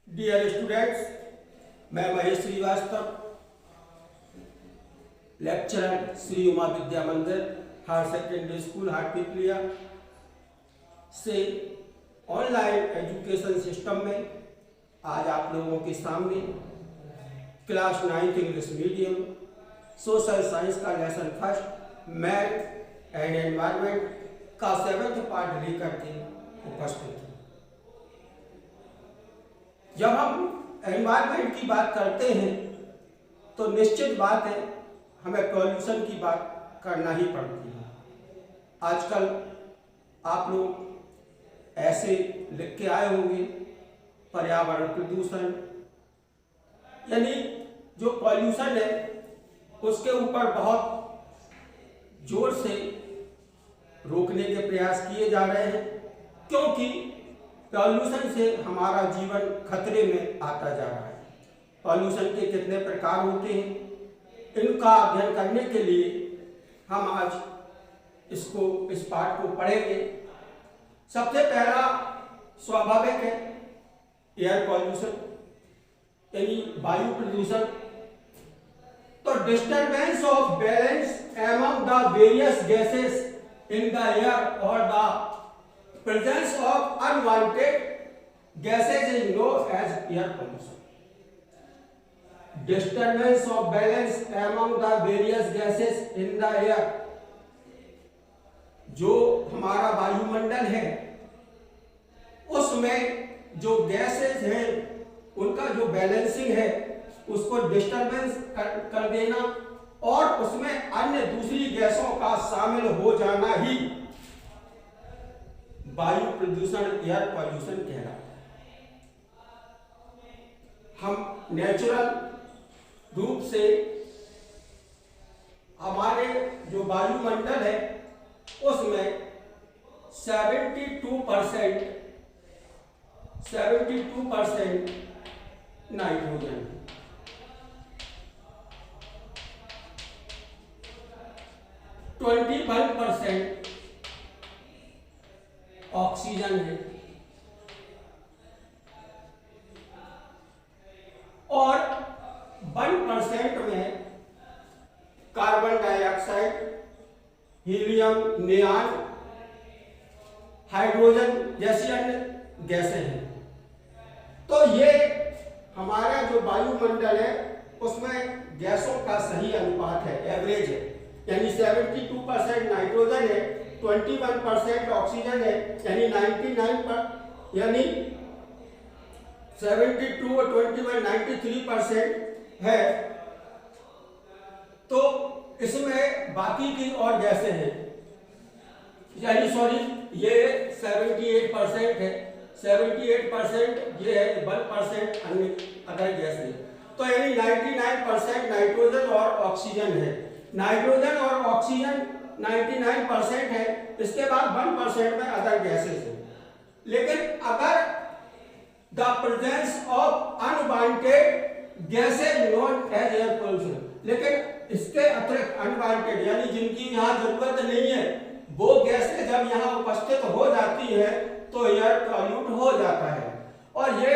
Dear students, मैं Mahesh Srivastava, lecturer Shri Uma विद्या मंदिर higher secondary school Hatpipliya से ऑनलाइन एजुकेशन सिस्टम में आज आप लोगों के सामने class 9 English medium social science का lesson first math and environment का 7th पार्ट लेकर के उपस्थित हूँ। जब हम एनवायरनमेंट की बात करते हैं तो निश्चित बात है हमें पॉल्यूशन की बात करना ही पड़ती है। आजकल आप लोग ऐसे लिख के आए होंगे पर्यावरण प्रदूषण, यानी जो पॉल्यूशन है उसके ऊपर बहुत जोर से रोकने के प्रयास किए जा रहे हैं, क्योंकि पॉल्यूशन से हमारा जीवन खतरे में आता जा रहा है। पॉल्यूशन के कितने प्रकार होते हैं, इनका अध्ययन करने के लिए हम आज इस पाठ को पढ़ेंगे। सबसे पहला स्वाभाविक है एयर पॉल्यूशन, यानी वायु प्रदूषण। तो disturbance of balance among the various gases in the air और the presence of unwanted gases is known as air pollution. Disturbance of balance among the various gases in the air, जो हमारा वायुमंडल है उसमें जो गैसेस हैं उनका जो बैलेंसिंग है उसको डिस्टर्बेंस कर देना और उसमें अन्य दूसरी गैसों का शामिल हो जाना ही वायु प्रदूषण एयर पॉल्यूशन कहलाता है। हम नेचुरल रूप से हमारे जो वायुमंडल है उसमें 72% नाइट्रोजन, 21% ऑक्सीजन है और 1% में carbon dioxide, helium, neon, hydrogen जैसी अन्य गैसें हैं। तो ये हमारा जो वायुमंडल है उसमें गैसों का सही अनुपात है, एवरेज है, यानी 72% नाइट्रोजन है, 21% ऑक्सीजन है, यानी 99 यानी 72 और 21 93% है। तो इसमें बाकी की और गैसें हैं, यानी सॉरी ये 78% है, 78% ये है, 1% अन्य अदर गैसें। तो यानी 99% नाइट्रोजन और ऑक्सीजन है। नाइट्रोजन और ऑक्सीजन 99% है, इसके बाद 1% में अदर गैसेस है। लेकिन अगर the presence of unwanted gases not as air pollution, लेकिन इसके अतिरिक्त अनवांटेड यानी जिनकी यहाँ जरूरत नहीं है वो गैसें जब यहाँ उपस्थित हो जाती है तो एयर पॉल्यूट हो जाता है। और ये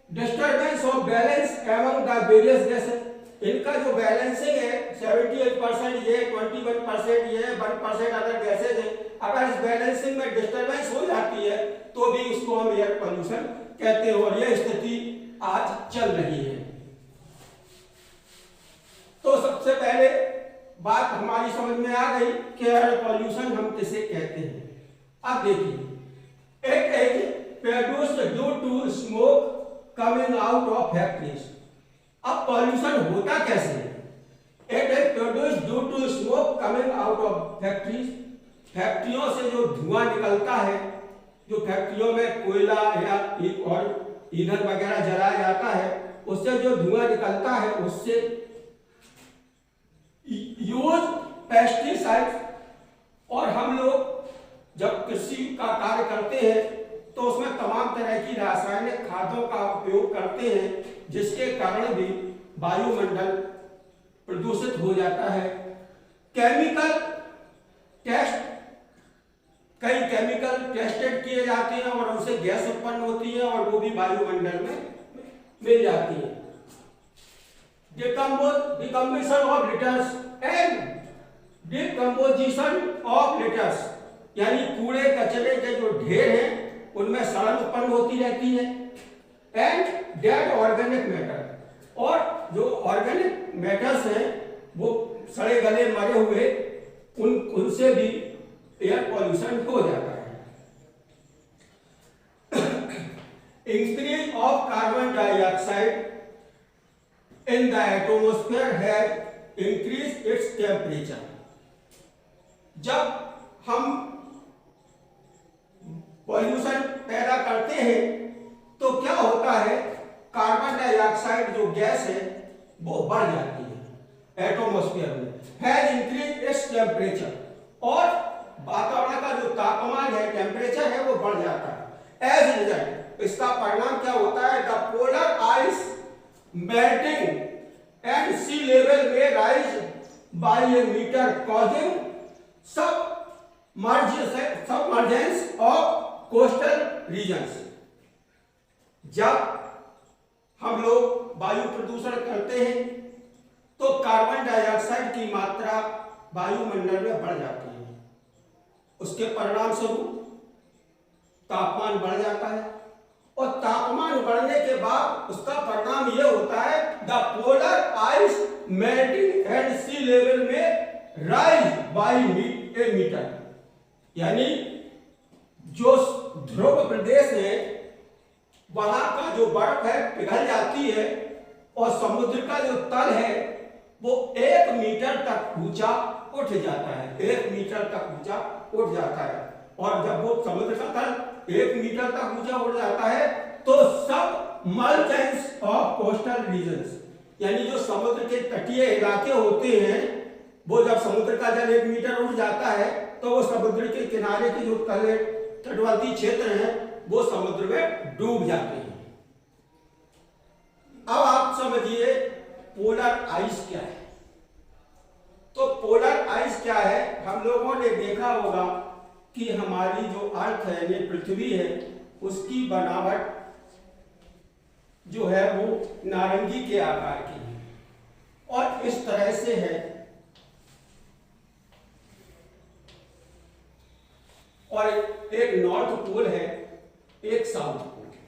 disturbance of balance among the various gases, इनका जो बैलेंसिंग है 78% ये, 21% ये, 1% अदर गैसेज है। अगर इस बैलेंसिंग में डिस्टर्बेंस हो जाती है तो भी उसको हम एयर पॉल्यूशन कहते हैं और यह स्थिति आज चल रही है। तो सबसे पहले बात हमारी समझ में आ गई कि एयर पॉल्यूशन हम किसे कहते हैं। अब देखिए, it is produced due to smoke coming out of factories. अब पॉल्यूशन होता कैसे है? It is produced due to smoke coming out of factories. फैक्ट्रियों से जो धुआं निकलता है, जो फैक्ट्रियों में कोयला या और ईंधन वगैरह जलाया जाता है, उससे जो धुआं निकलता है उससे यूज पेस्टिसाइड्स, और हम लोग जब कृषि का कार्य करते हैं तो उसमें तमाम तरह की रासायनिक खादों का उपयोग करते हैं, जिसके कारण भी वायुमंडल प्रदूषित हो जाता है। केमिकल टेस्ट कई केमिकल टेस्टेड किए जाते हैं और उनसे गैस उत्पन्न होती है और वो भी वायुमंडल में मिल जाती है। Decomposition of litres and decomposition of litres, यानी कूड़े कचरे के जो ढेर हैं उनमें सड़न उत्पन्न होती रहती है। एंड डेड ऑर्गेनिक मैटर, और जो ऑर्गेनिक मैटर्स हैं वो सड़े गले मरे हुए उनसे भी एयर पॉल्यूशन हो जाता है। Increase of carbon dioxide in the atmosphere have increase its temperature. जब हम पॉल्यूशन पैदा करते हैं तो क्या होता है, कार्बन डाइऑक्साइड जो गैस है वो बढ़ जाती है एटमॉस्फेयर में, हैज इंक्रीज इट्स टेम्परेचर, और वातावरण का जो तापमान है, टेम्परेचर है, वो बढ़ जाता है। एज रिजल्ट, इसका परिणाम क्या होता है, the polar ice melting and sea level में rise by a metre causing submergence of coastal regions. जब हम लोग वायु प्रदूषण करते हैं तो कार्बन डाइऑक्साइड की मात्रा वायुमंडल में बढ़ जाती है, उसके परिणाम स्वरूप तापमान बढ़ जाता है, और तापमान बढ़ने के बाद उसका परिणाम यह होता है, the polar ice melting and sea level में राइज बाय ए मीटर, यानी जो ध्रुव प्रदेश है वहां का जो बर्फ है पिघल जाती है और समुद्र का जो तल है वो 1 मीटर तक ऊंचा उठ जाता है, 1 मीटर तक ऊंचा उठ जाता है। और जब वो समुद्र का तल 1 मीटर तक ऊंचा उठ जाता है तो सबमर्जेंस ऑफ कोस्टल रीजन्स, यानी जो समुद्र के तटीय इलाके होते हैं वो जब समुद्र का जल 1 मीटर उठ जाता है तो वो समुद्र के किनारे के जो तटवर्ती क्षेत्र हैं वो समुद्र में डूब जाते हैं। अब आप समझिए पोलर आइस क्या है। तो पोलर आइस क्या है, हम लोगों ने देखा होगा कि हमारी जो अर्थ है, ये पृथ्वी है, उसकी बनावट जो है वो नारंगी के आकार की है और इस तरह से है, और एक नॉर्थ पोल है, एक साउथ पोल है।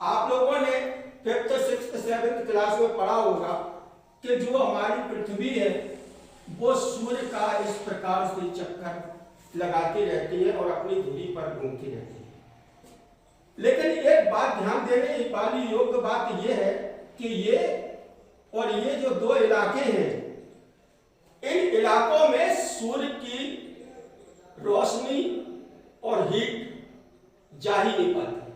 आप लोगों ने 5th, 6th, 7th क्लास में पढ़ा होगा कि जो हमारी पृथ्वी है वो सूर्य का इस प्रकार से चक्कर लगाती रहती है और अपनी धुरी पर घूमती रहती है। लेकिन एक बात ध्यान देने वाली योग्य बात यह है कि ये जो 2 इलाके हैं, इन इलाकों में सूर्य की रोशनी और हीट जा ही नहीं पाती,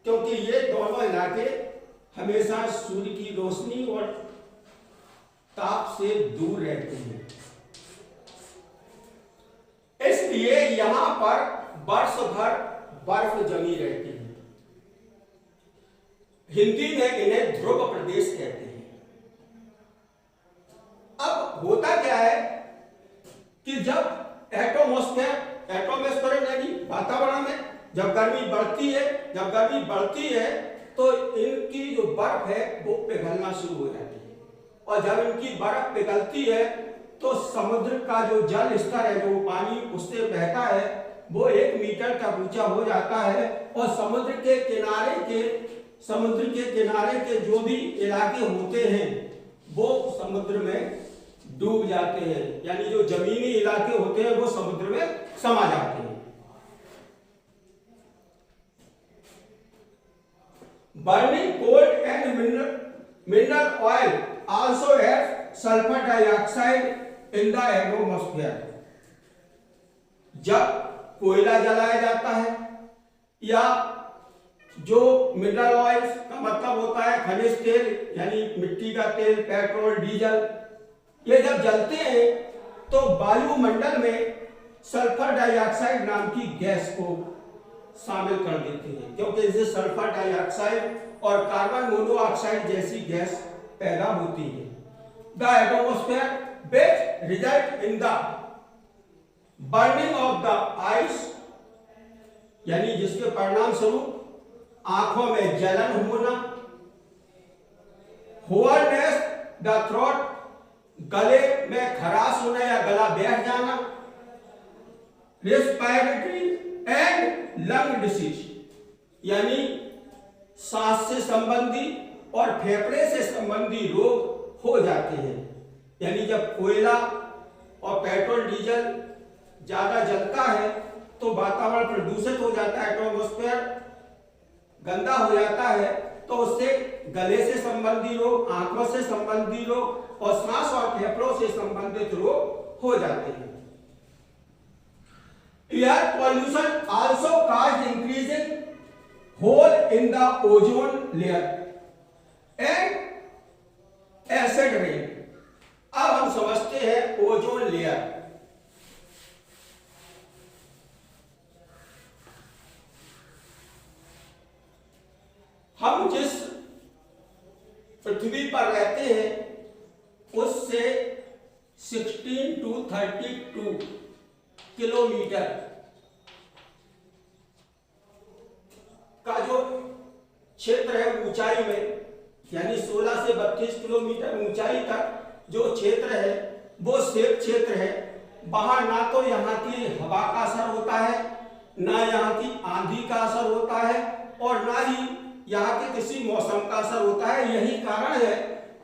क्योंकि ये दोनों इलाके हमेशा सूर्य की रोशनी और ताप से दूर रहते हैं। इसलिए यहां पर वर्ष भर बर्फ जमी रहती है। हिंदी में इन्हें ध्रुव प्रदेश कहते हैं। अब होता क्या है कि जब एटमॉस्फेयर यानी वातावरण में जब गर्मी बढ़ती है तो इनकी जो बर्फ है वो पिघलना शुरू हो जाती है, और जब इनकी बर्फ पिघलती है तो समुद्र का जो जल स्तर है, जो पानी उससे बहता है, वो 1 मीटर तक ऊंचा हो जाता है, और समुद्र के किनारे के जो भी इलाके होते हैं वो समुद्र में डूब जाते हैं, यानी जो जमीनी इलाके होते हैं वो समुद्र में समा जाते हैं। Burning coal and mineral oil also have sulphur dioxide in the atmosphere. जब कोयला जलाया जाता है या जो मिनरल ऑयल का मतलब होता है खनिज तेल, यानी मिट्टी का तेल, पेट्रोल, डीजल, ये जब जलते हैं तो वायुमंडल में सल्फर डाइऑक्साइड नाम की गैस को शामिल कर देते हैं, क्योंकि इससे सल्फर डाइऑक्साइड और कार्बन मोनोऑक्साइड जैसी गैस पैदा होती है। The atmosphere which result in the burning of the ice, यानी जिसके परिणाम स्वरूप आंखों में जलन होना, होअरनेस द थ्रोट, गले में खराश होना या गला बैठ जाना, रेस्पिरेटरी एंड लंग डिसीज, यानी सांस से संबंधी और फेफड़े से संबंधी रोग हो जाते हैं। यानी जब कोयला और पेट्रोल डीजल ज्यादा जलता है तो वातावरण प्रदूषित हो जाता है, एटमॉस्फेयर गंदा हो जाता है, तो उससे गले से संबंधी रोग, आंखों से संबंधी रोग और सांस और फेफड़ों से संबंधित रोग हो जाते हैं। Air pollution also cause increasing hole in the ozone layer and acid rain. अब हम समझते हैं ओजोन लेयर। हम जिस पृथ्वी पर रहते हैं उससे 16 to 32 किलोमीटर का जो क्षेत्र है ऊंचाई में, यानी 16 से 32 किलोमीटर ऊंचाई तक जो क्षेत्र है वो सेब क्षेत्र है। वहां ना तो यहाँ की हवा का असर होता है, ना यहाँ की आंधी का असर होता है और ना ही यहाँ के किसी मौसम का असर होता है। यही कारण है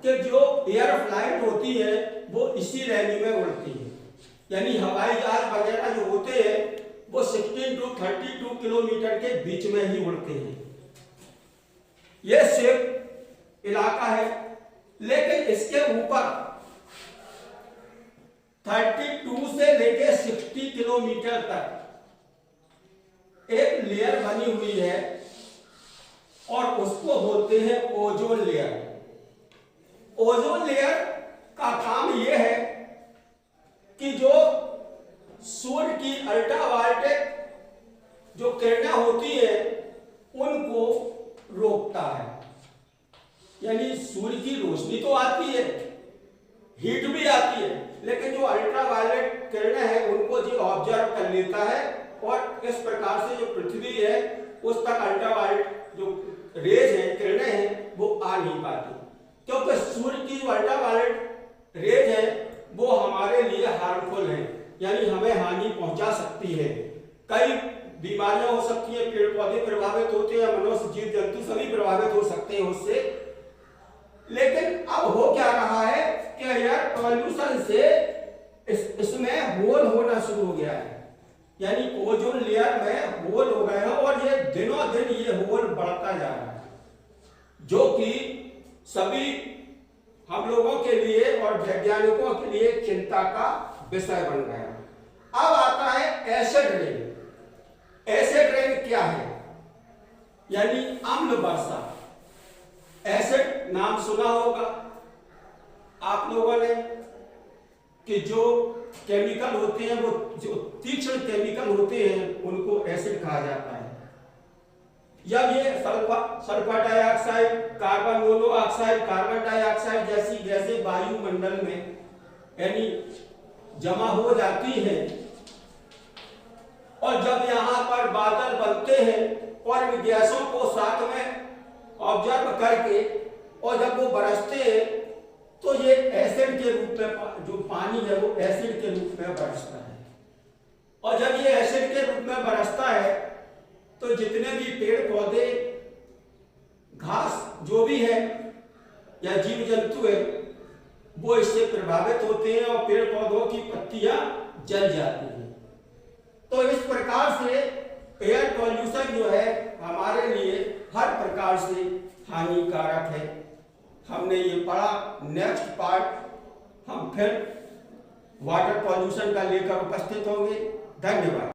कि जो एयर फ्लाइट होती है वो इसी रेंज में उड़ती है, यानी हवाई जहाज वगैरह जो होते हैं वो 16 to 32 किलोमीटर के बीच में ही उड़ते हैं। यह सेब इलाका है, लेकिन इसके ऊपर 32 से लेके 60 किलोमीटर तक एक लेयर बनी हुई है और उसको बोलते हैं ओजोन लेयर। ओजोन लेयर का काम यह है कि जो सूर्य की अल्ट्रावायलेट जो किरणें होती है उनको रोकता है। यानी सूर्य की रोशनी तो आती है, हीट भी आती है, लेकिन जो अल्ट्रावायलेट किरणें हैं उनको जो ऑब्जर्व कर लेता है और इस प्रकार से जो पृथ्वी है उस तक अल्ट्रावायलेट जो रेज है, किरणें हैं, वो आ नहीं पाती, क्योंकि सूर्य की जो अल्ट्रावायलेट रेज है वो हमारे लिए हार्मफुल है, यानी हमें हानि पहुंचा सकती है। कई बीमारियां हो सकती हैं, पेड़ पौधे प्रभावित होते हैं, मनुष्य जीव जंतु सभी प्रभावित हो सकते हैं उससे। लेकिन अब हो क्या रहा है कि एयर पॉल्यूशन से इसमें होल होना शुरू हो गया है, यानी ओजोन लेयर में होल हो गए हैं और ये दिनों दिन ये होल बढ़ता जा रहा है, जो कि सभी हम लोगों के लिए और वैज्ञानिकों के लिए चिंता का विषय बन गया। अब आता है एसिड रेन। एसिड रेन क्या है? यानी अम्ल वर्षा। एसिड नाम सुना होगा आप लोगों ने कि जो केमिकल होते हैं वो जो तीक्ष्ण केमिकल होते हैं उनको एसिड कहा जाता है। जब ये sulphur dioxide, carbon monoxide, carbon dioxide जैसी गैसें वायुमंडल में यानी जमा हो जाती है और जब यहाँ पर बादल बनते हैं और इन गैसों को साथ में ऑब्जर्व करके और जब वो बरसते हैं तो ये एसिड के रूप में जो पानी है वो एसिड के रूप में बरसता है। और जब ये एसिड के रूप में बरसता है तो जितने भी पेड़ पौधे, घास जो भी है या जीव जंतु है वो इससे प्रभावित होते हैं और पेड़ पौधों की पत्तियां जल जाती हैं। तो इस प्रकार से एयर पॉल्यूशन जो है हमारे लिए हर प्रकार से हानिकारक है। हमने ये पढ़ा। नेक्स्ट पार्ट हम फिर वाटर पॉल्यूशन का लेकर उपस्थित होंगे। धन्यवाद।